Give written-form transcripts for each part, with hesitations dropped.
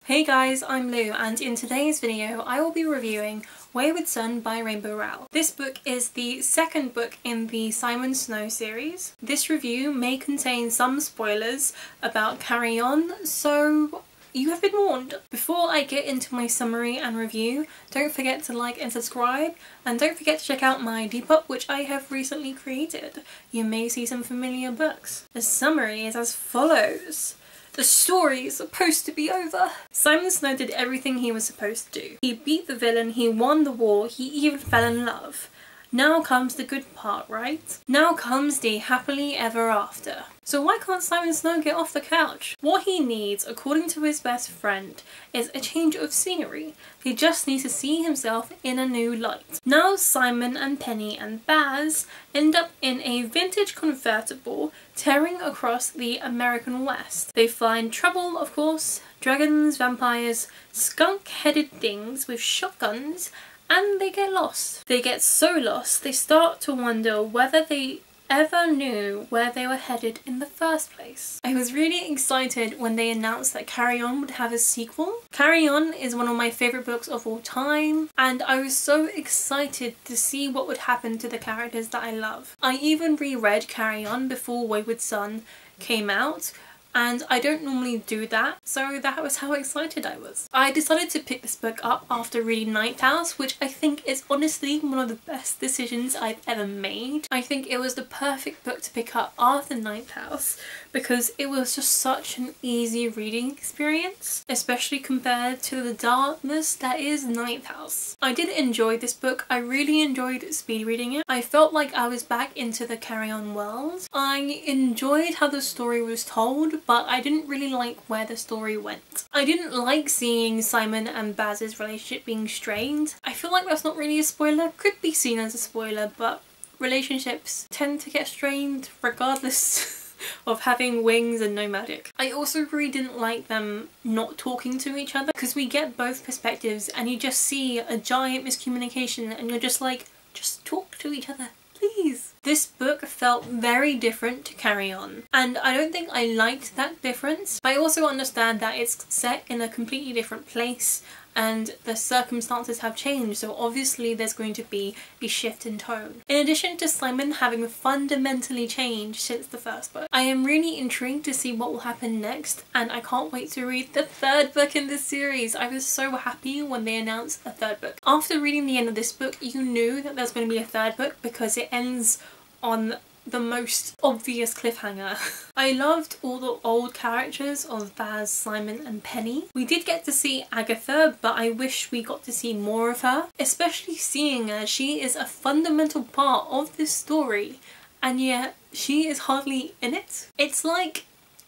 Hey guys, I'm Lou, and in today's video I will be reviewing Wayward Son by Rowell. This book is the second book in the Simon Snow series. This review may contain some spoilers about Carry On, so you have been warned. Before I get into my summary and review, don't forget to like and subscribe, and don't forget to check out my Depop, which I have recently created. You may see some familiar books. The summary is as follows. The story is supposed to be over. Simon Snow did everything he was supposed to do. He beat the villain, he won the war, he even fell in love. Now comes the good part, right? Now comes the happily ever after. So why can't Simon Snow get off the couch? What he needs, according to his best friend, is a change of scenery. He just needs to see himself in a new light. Now Simon and Penny and Baz end up in a vintage convertible tearing across the American West. They find trouble, of course, dragons, vampires, skunk-headed things with shotguns, and they get lost. They get so lost, they start to wonder whether they ever knew where they were headed in the first place. I was really excited when they announced that Carry On would have a sequel. Carry On is one of my favourite books of all time, and I was so excited to see what would happen to the characters that I love. I even reread Carry On before Wayward Son came out, and I don't normally do that, so that was how excited I was. I decided to pick this book up after reading Ninth House, which I think is honestly one of the best decisions I've ever made. I think it was the perfect book to pick up after Ninth House because it was just such an easy reading experience, especially compared to the darkness that is Ninth House. I did enjoy this book. I really enjoyed speed reading it. I felt like I was back into the Carry On world. I enjoyed how the story was told, but I didn't really like where the story went. I didn't like seeing Simon and Baz's relationship being strained. I feel like that's not really a spoiler. Could be seen as a spoiler, but relationships tend to get strained regardless of having wings and no magic. I also really didn't like them not talking to each other because we get both perspectives and you just see a giant miscommunication and you're just like, just talk to each other, please. This book felt very different to Carry On, and I don't think I liked that difference, but I also understand that it's set in a completely different place and the circumstances have changed, so obviously there's going to be a shift in tone. In addition to Simon having fundamentally changed since the first book, I am really intrigued to see what will happen next, and I can't wait to read the third book in this series. I was so happy when they announced a third book. After reading the end of this book, you knew that there's going to be a third book because it ends on the most obvious cliffhanger. I loved all the old characters of Baz, Simon and Penny. We did get to see Agatha, but I wish we got to see more of her, especially seeing as she is a fundamental part of this story and yet she is hardly in it. It's like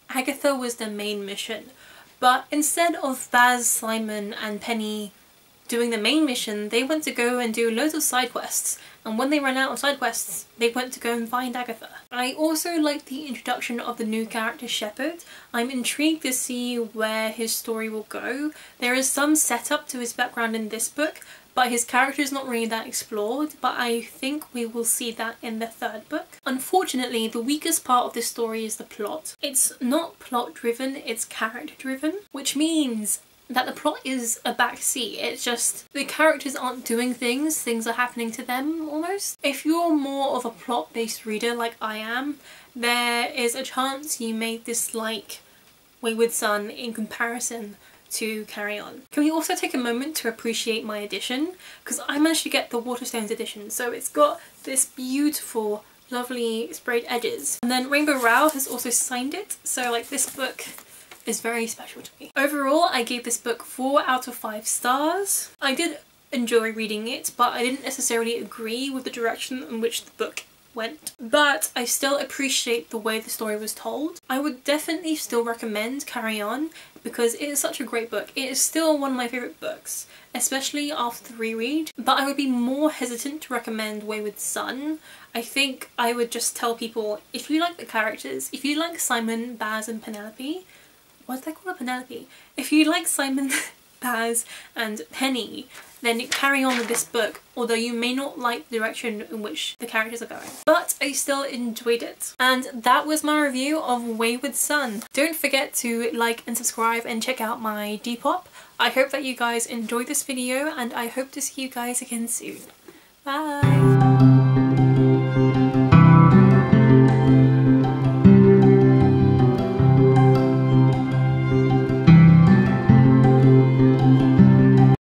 Agatha was the main mission, but instead of Baz, Simon and Penny doing the main mission, they went to go and do loads of side quests, and when they ran out of side quests, they went to go and find Agatha. I also liked the introduction of the new character Shepherd. I'm intrigued to see where his story will go. There is some setup to his background in this book, but his character is not really that explored, but I think we will see that in the third book. Unfortunately, the weakest part of this story is the plot. It's not plot driven, it's character driven, which means that the plot is a backseat. It's just the characters aren't doing things, things are happening to them almost. If you're more of a plot-based reader like I am, there is a chance you may dislike Wayward Son in comparison to Carry On. Can we also take a moment to appreciate my edition? Because I managed to get the Waterstones edition, so it's got this beautiful, lovely sprayed edges. And then Rowell has also signed it, so like this book is very special to me. Overall, I gave this book 4 out of 5 stars. I did enjoy reading it, but I didn't necessarily agree with the direction in which the book went. But I still appreciate the way the story was told. I would definitely still recommend Carry On because it is such a great book. It is still one of my favourite books, especially after the reread, but I would be more hesitant to recommend Wayward Son. I think I would just tell people, if you like the characters, if you like Simon, Baz and Penelope, why did I call her Penelope? If you like Simon, Baz and Penny, then carry on with this book, although you may not like the direction in which the characters are going. But I still enjoyed it. And that was my review of Wayward Son. Don't forget to like and subscribe and check out my Depop. I hope that you guys enjoyed this video, and I hope to see you guys again soon. Bye!